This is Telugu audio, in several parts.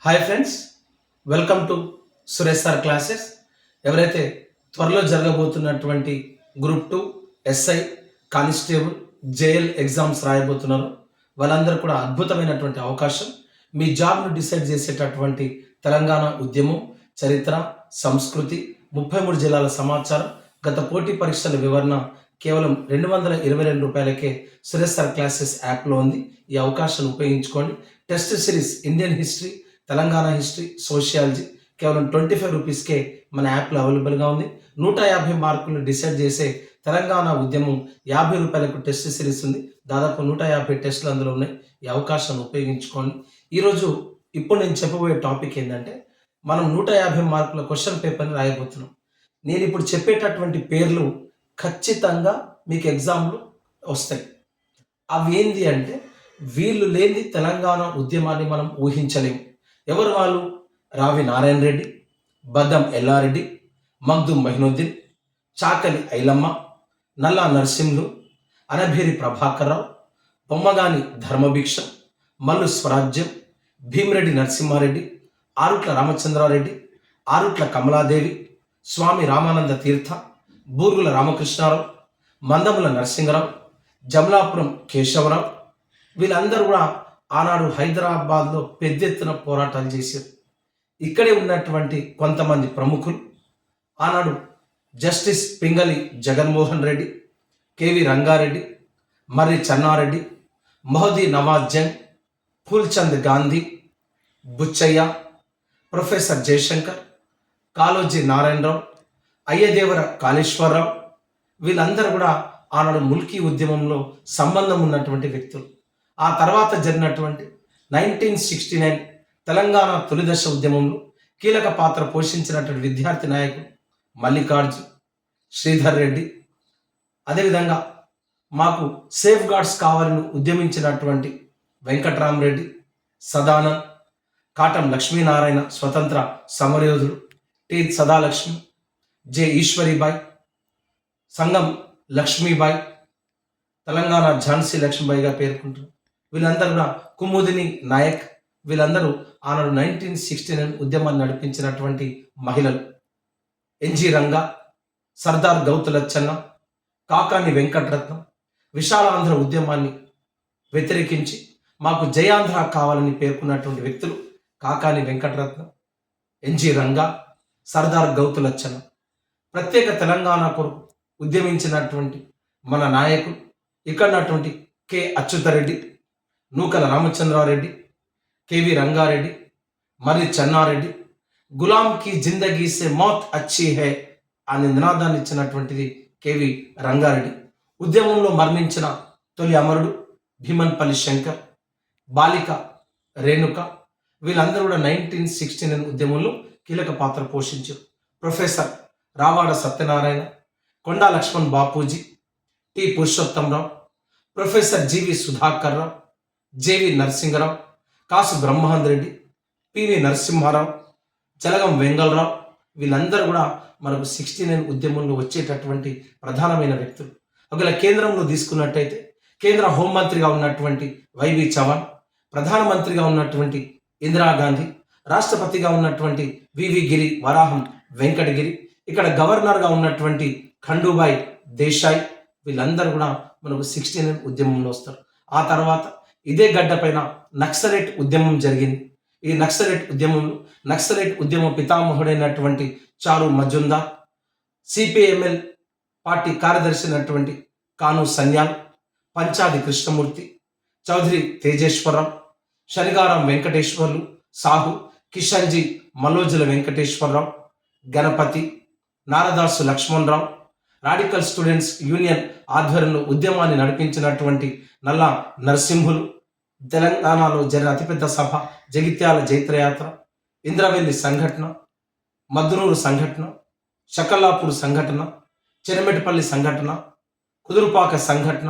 Hi friends, welcome to Suresh sir classes. ఎవరైతే త్వరలో జరగబోతున్నటువంటి group 2 SI constable JL exams రాయబోతున్నారో వాళ్ళందరూ కూడా అద్భుతమైనటువంటి అవకాశం. మీ జాబ్ను డిసైడ్ చేసేటటువంటి తెలంగాణ ఉద్యమం, చరిత్ర, సంస్కృతి, 33 జిల్లాల సమాచారం, గత పోటీ పరీక్షల వివరణ కేవలం ₹222 సురేష్ సార్ క్లాసెస్ యాప్లో ఉంది. ఈ అవకాశాన్ని ఉపయోగించుకోండి. Test series Indian history, Telangana history, sociology కేవలం ₹25కే మన యాప్లో అవైలబుల్గా ఉంది. 150 మార్కులు డిసైడ్ చేసే తెలంగాణ ఉద్యమం ₹50 టెస్ట్ సిరీస్ ఉంది. దాదాపు 150 టెస్టులు అందులో ఉన్నాయి. ఈ అవకాశాన్ని ఉపయోగించుకోండి. ఈరోజు ఇప్పుడు నేను చెప్పబోయే టాపిక్ ఏంటంటే, మనం 150 మార్కుల క్వశ్చన్ పేపర్ని రాయబోతున్నాం. నేను ఇప్పుడు చెప్పేటటువంటి పేర్లు ఖచ్చితంగా మీకు ఎగ్జామ్లు వస్తాయి. అవి ఏంది అంటే, వీళ్ళు లేని తెలంగాణ ఉద్యమాన్ని మనం ఊహించలేము. ఎవరు వాళ్ళు? రావి నారాయణ రెడ్డి, బద్దం ఎల్లారెడ్డి, మగ్దుం మహినుద్దీన్, చాకలి ఐలమ్మ, నల్లా నరసింహులు, అనభేరి ప్రభాకర్రావు, బొమ్మగాని ధర్మభిక్ష, మల్లు స్వరాజ్యం, భీమిరెడ్డి నరసింహారెడ్డి, ఆరుట్ల రామచంద్రారెడ్డి, ఆరుట్ల కమలాదేవి, స్వామి రామానంద తీర్థ, బూర్గుల రామకృష్ణారావు, మందముల నరసింహరావు, జమలాపురం కేశవరావు. వీళ్ళందరూ కూడా ఆనాడు హైదరాబాద్లో పెద్ద ఎత్తున పోరాటాలు చేశారు. ఇక్కడే ఉన్నటువంటి కొంతమంది ప్రముఖులు ఆనాడు జస్టిస్ పింగళి జగన్మోహన్ రెడ్డి, కేవి రంగారెడ్డి, మర్రి చెన్నారెడ్డి, మహదీ నవాజ్ జంగ్, ఫూల్చంద్ గాంధీ, బుచ్చయ్య, ప్రొఫెసర్ జయశంకర్, కాళోజీ నారాయణరావు, అయ్యదేవర కాళేశ్వరరావు. వీళ్ళందరూ కూడా ఆనాడు ముల్కీ ఉద్యమంలో సంబంధం ఉన్నటువంటి వ్యక్తులు. ఆ తర్వాత జరిగినటువంటి 1969 తెలంగాణ తొలిదశ ఉద్యమంలో కీలక పాత్ర పోషించినటువంటి విద్యార్థి నాయకుడు మల్లికార్జున్, శ్రీధర్ రెడ్డి. అదేవిధంగా మాకు సేఫ్ గార్డ్స్ కావాలని ఉద్యమించినటువంటి వెంకట్రామరెడ్డి, సదానంద్, కాటం లక్ష్మీనారాయణ స్వతంత్ర సమరయోధుడు, టి సదాలక్ష్మి, జె ఈశ్వరీబాయ్, సంగం లక్ష్మీబాయ్, తెలంగాణ ఝాన్సీ లక్ష్మీబాయిగా పేర్కొంటారు. వీళ్ళందరూ కూడా కుముదిని నాయక్. వీళ్ళందరూ ఆనాడు 1969 ఉద్యమాన్ని నడిపించినటువంటి మహిళలు. ఎన్జి రంగా, సర్దార్ గౌతులచ్చన్న, కాకాని వెంకటరత్నం విశాలాంధ్ర ఉద్యమాన్ని వ్యతిరేకించి మాకు జయాంధ్ర కావాలని పేర్కొన్నటువంటి వ్యక్తులు కాకాని వెంకటరత్నం, ఎన్జి రంగా, సర్దార్ గౌతులచ్చన్న. ప్రత్యేక తెలంగాణ కొరకు ఉద్యమించినటువంటి మన నాయకులు ఇక్కడ కె అచ్యుతరెడ్డి, నూకల రామచంద్రారెడ్డి, కేవి రంగారెడ్డి, మర్రి చెన్నారెడ్డి, గులాం కి జిందగీ సే మౌత్ అచ్చీ హై అనే నినాదాన్ని ఇచ్చినటువంటిది కేవి రంగారెడ్డి. ఉద్యమంలో మరణించిన తొలి అమరుడు భీమన్పల్లి శంకర్, బాలిక రేణుక. వీళ్ళందరూ కూడా 1969 ఉద్యమంలో కీలక పాత్ర పోషించారు. ప్రొఫెసర్ రావాడ సత్యనారాయణ, కొండా లక్ష్మణ్ బాపూజీ, టి పురుషోత్తమరావు, ప్రొఫెసర్ జీవి సుధాకర్ రావు, జేవి నరసింహరావు, కాసు బ్రహ్మానందరెడ్డి, పివి నరసింహారావు, జలగం వెంగళరావు. వీళ్ళందరూ కూడా మనకు 69 ఉద్యమంలో వచ్చేటటువంటి ప్రధానమైన వ్యక్తులు. ఒకవేళ కేంద్రంలో తీసుకున్నట్టయితే కేంద్ర హోంమంత్రిగా ఉన్నటువంటి వైవి చవాన్, ప్రధానమంత్రిగా ఉన్నటువంటి ఇందిరాగాంధీ, రాష్ట్రపతిగా ఉన్నటువంటి వివి గిరి వరాహం వెంకటగిరి, ఇక్కడ గవర్నర్గా ఉన్నటువంటి ఖండూబాయ్ దేశాయ్. వీళ్ళందరూ కూడా మనకు 69 ఉద్యమంలో వస్తారు. ఆ తర్వాత ఇదే గడ్డ పైన నక్సలైట్ ఉద్యమం జరిగింది. ఈ నక్సలైట్ ఉద్యమ పితామహుడైనటువంటి చారు మజుందార్, సిపిఎంఎల్ పార్టీ కార్యదర్శి అయినటువంటి Kanu Sanyal, Panchadi Krishnamurthy, Chowdary Tejeswararao, Shanigaram Venkateswarlu, Sahu, Kishanji Mallojula Venkateswararao, Ganapathi, Naradasu Lakshmanarao, radical students union ఆధ్వర్యంలో ఉద్యమాన్ని నడిపించినటువంటి నల్లా నరసింహులు, తెలంగాణలో జరిగిన అతిపెద్ద సభ జగిత్యాల జైత్రయాత్ర, ఇంద్రవెల్లి సంఘటన, మద్నూరు సంఘటన, షకల్లాపూర్ సంఘటన, చెరమెటిపల్లి సంఘటన, కుదురుపాక సంఘటన.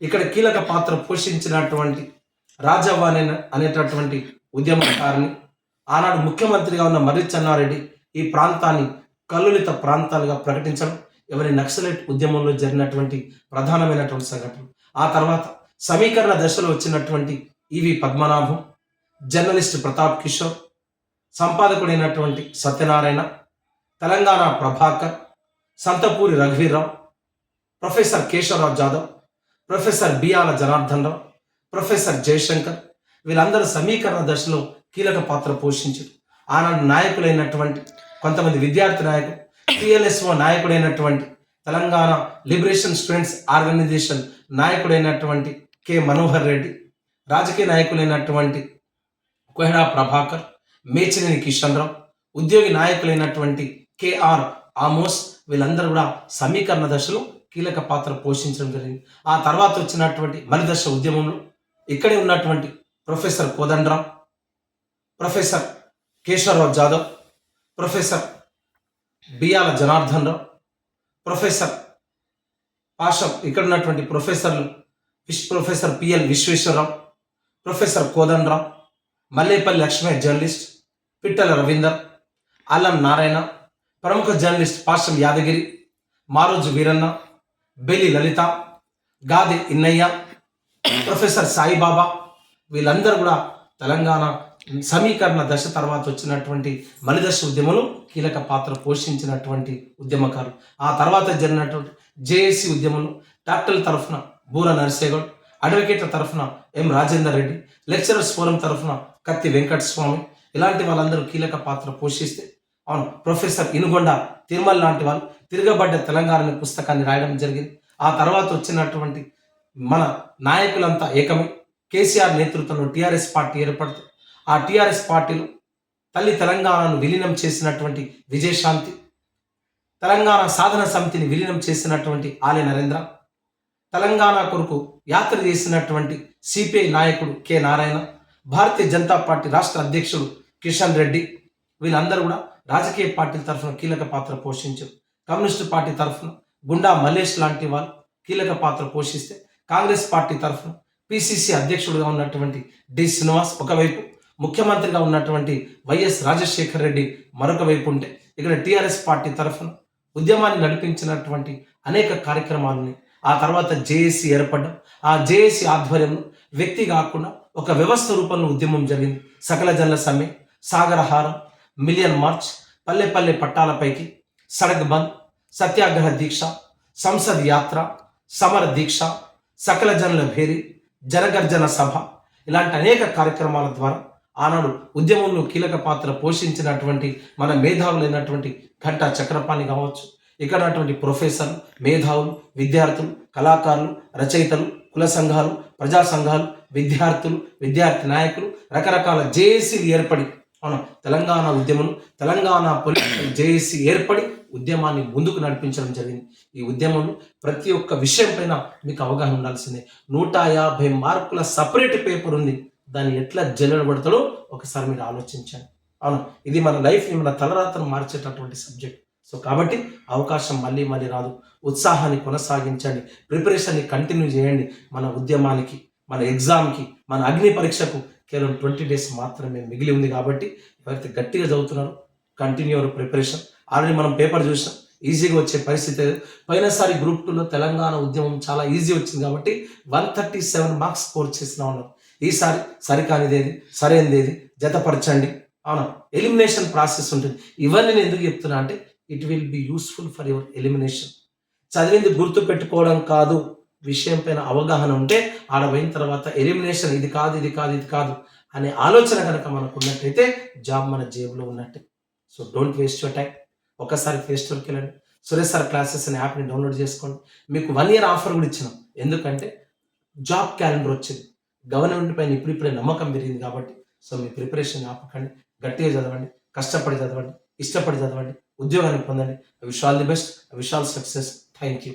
ఇక్కడ కీలక పాత్ర పోషించినటువంటి రాజవ్వాని అనేటటువంటి ఉద్యమకారిని, ఆనాడు ముఖ్యమంత్రిగా ఉన్న మర్రి చెన్నారెడ్డి ఈ ప్రాంతాన్ని కల్లులిత ప్రాంతాలుగా ప్రకటించడం ఎవరి నక్సలైట్ ఉద్యమంలో జరిగినటువంటి ప్రధానమైనటువంటి సంఘటన. ఆ తర్వాత సమీకరణ దశలో వచ్చినటువంటి ఈవి పద్మనాభం, జర్నలిస్ట్ ప్రతాప్ కిషోర్, సంపాదకుడైనటువంటి సత్యనారాయణ, తెలంగాణ ప్రభాకర్, సంతపూరి రఘువీర్రావు, professor Keshavarao Jadhav, professor Biyala Janardhan Rao, professor Jayashankar వీళ్ళందరూ సమీకరణ దశలో కీలక పాత్ర పోషించారు. ఆనాడు నాయకులైనటువంటి కొంతమంది విద్యార్థి నాయకులు, టిఎల్ఎస్ఓ నాయకుడైనటువంటి తెలంగాణ లిబరేషన్ స్టూడెంట్స్ ఆర్గనైజేషన్ నాయకుడైనటువంటి కె మనోహర్ రెడ్డి, రాజకీయ నాయకులైనటువంటి కోహెడా ప్రభాకర్, మేచినేని కిషన్ రావు, ఉద్యోగి నాయకులైనటువంటి కెఆర్ ఆమోస్ వీళ్ళందరూ కూడా సమీకరణ దశలో కీలక పాత్ర పోషించడం జరిగింది. ఆ తర్వాత వచ్చినటువంటి మలిదశ ఉద్యమంలో ఇక్కడే ఉన్నటువంటి professor Kodandaram, professor Keshavarao Jadhav, professor Biyala Janardhan Rao, professor Pasham, ఇక్కడ ఉన్నటువంటి ప్రొఫెసర్లు professor PL Visweswararao, professor Kodandaram, Mallepalli Lakshmi journalist, Pittala Ravinder, Allam Narayana, ప్రముఖ జర్నలిస్ట్ పాషం యాదగిరి, మారోజు వీరన్న, బెల్లి లలిత, గాది ఇన్నయ్య, ప్రొఫెసర్ సాయిబాబా వీళ్ళందరూ కూడా తెలంగాణ సమీకరణ దశ తర్వాత వచ్చినటువంటి మలిదశ ఉద్యమంలో కీలక పాత్ర పోషించినటువంటి ఉద్యమకారులు. ఆ తర్వాత జరిగినటువంటి జేఏసీ ఉద్యమంలో డాక్టర్ల తరఫున బూర నరసేగౌడ్, అడ్వకేట్ల తరఫున ఎం రాజేందర్ రెడ్డి, లెక్చరర్స్ ఫోరం తరఫున కత్తి వెంకటస్వామి ఇలాంటి వాళ్ళందరూ కీలక పాత్ర పోషిస్తే అవును ప్రొఫెసర్ ఇనుగొండ తిరుమల లాంటి వాళ్ళు తిరగబడ్డ తెలంగాణ అనే పుస్తకాన్ని రాయడం జరిగింది. ఆ తర్వాత వచ్చినటువంటి మన నాయకులంతా ఏకమై కేసీఆర్ నేతృత్వంలో టీఆర్ఎస్ పార్టీ ఏర్పడుతూ ఆ టీఆర్ఎస్ పార్టీలో తల్లి తెలంగాణను విలీనం చేసినటువంటి విజయశాంతి, తెలంగాణ సాధన సమితిని విలీనం చేసినటువంటి ఆలె నరేంద్ర, తెలంగాణ కొరకు యాత్ర చేసినటువంటి సిపిఐ నాయకుడు కె నారాయణ, భారతీయ జనతా పార్టీ రాష్ట్ర అధ్యక్షుడు కిషన్ రెడ్డి వీళ్ళందరూ కూడా రాజకీయ పార్టీల తరఫున కీలక పాత్ర పోషించారు. కమ్యూనిస్టు పార్టీ తరఫున గుండా మల్లేష్ లాంటి వాళ్ళు కీలక పాత్ర పోషిస్తే, కాంగ్రెస్ పార్టీ తరఫున పిసిసి అధ్యక్షుడిగా ఉన్నటువంటి డి శ్రీనివాస్ ఒకవైపు, ముఖ్యమంత్రిగా ఉన్నటువంటి వైఎస్ రాజశేఖర్ రెడ్డి మరొక వైపు ఉంటే, ఇక్కడ టీఆర్ఎస్ పార్టీ తరఫున ఉద్యమాన్ని నడిపించినటువంటి అనేక కార్యక్రమాలని ఆ తర్వాత జేఏసీ ఏర్పడ్డం, ఆ జేఏసీ ఆధ్వర్యంలో వ్యక్తి కాకుండా ఒక వ్యవస్థ రూపంలో ఉద్యమం జరిగింది. సకల జనుల సమ్మె, సాగరహారం, మిలియన్ మార్చ్, పల్లె పల్లె పట్టాలపైకి, సడక్ బంద్, సత్యాగ్రహ దీక్ష, సంసద్ యాత్ర, సమర దీక్ష, సకల జనుల భేరీ, జనగర్జన సభ ఇలాంటి అనేక కార్యక్రమాల ద్వారా ఆనాడు ఉద్యమంలో కీలక పాత్ర పోషించినటువంటి మన మేధావులైనటువంటి ఘంటా చక్రపాణి కావచ్చు, ఇక్కడ ఉన్నటువంటి ప్రొఫెసర్లు, మేధావులు, విద్యార్థులు, కళాకారులు, రచయితలు, కుల సంఘాలు, ప్రజా సంఘాలు, విద్యార్థులు, విద్యార్థి నాయకులు, రకరకాల జేఏసీలు ఏర్పడి మనం తెలంగాణ ఉద్యమం, తెలంగాణ పొలిటికల్ జేఏసీ ఏర్పడి ఉద్యమాన్ని ముందుకు నడిపించడం జరిగింది. ఈ ఉద్యమంలో ప్రతి ఒక్క విషయం పైన మీకు అవగాహన ఉండాల్సిందే. 150 మార్కుల సపరేట్ పేపర్ ఉంది. దాన్ని ఎట్లా జల్లెడబడతాడో ఒకసారి మీరు ఆలోచించండి. అవును, ఇది మన లైఫ్ని, మన తలరాతను మార్చేటటువంటి సబ్జెక్ట్. సో కాబట్టి అవకాశం మళ్ళీ మళ్ళీ రాదు. ఉత్సాహాన్ని కొనసాగించండి, ప్రిపరేషన్ని కంటిన్యూ చేయండి. మన ఉద్యమానికి, మన ఎగ్జామ్కి, మన అగ్ని పరీక్షకు కేవలం 20 days మాత్రమే మిగిలి ఉంది. కాబట్టి ఎవరైతే గట్టిగా చదువుతున్నారో కంటిన్యూ అవర్ ప్రిపరేషన్. ఆల్రెడీ మనం పేపర్ చూసాం, ఈజీగా వచ్చే పరిస్థితి. పోయినసారి గ్రూప్ 2లో తెలంగాణ ఉద్యమం చాలా ఈజీ వచ్చింది కాబట్టి 137 మార్క్స్ స్కోర్ చేసిన ఉన్నారు. ఈసారి సరికానిదేది, సరైనదేది జతపరచండి. అవునా, ఎలిమినేషన్ ప్రాసెస్ ఉంటుంది. ఇవన్నీ నేను ఎందుకు చెప్తున్నా అంటే it will be useful for your elimination. చదివింది గుర్తు పెట్టుకోవడం కాదు, విషయం పైన అవగాహన ఉంటే ఆడ పోయిన తర్వాత ఎలిమినేషన్ ఇది కాదు, ఇది కాదు, ఇది కాదు అనే ఆలోచన కనుక మనకు ఉన్నట్టయితే జాబ్ మన జేబులో ఉన్నట్టే. So don't waste your time. ఒకసారి ప్లే స్టోర్కి వెళ్ళండి, సురేష్ సార్ క్లాసెస్ అనే యాప్ని డౌన్లోడ్ చేసుకోండి. మీకు 1 year ఆఫర్ కూడా ఇచ్చినాం. ఎందుకంటే జాబ్ క్యాలెండర్ వచ్చింది, గవర్నమెంట్ పైన ఇప్పుడిప్పుడే నమ్మకం పెరిగింది కాబట్టి. సో మీ ప్రిపరేషన్ ఆపకండి, గట్టిగా చదవండి, కష్టపడి చదవండి, ఇష్టపడి చదవండి, ఉద్యోగాన్ని పొందండి. I wish all the best, I wish all success. Thank you.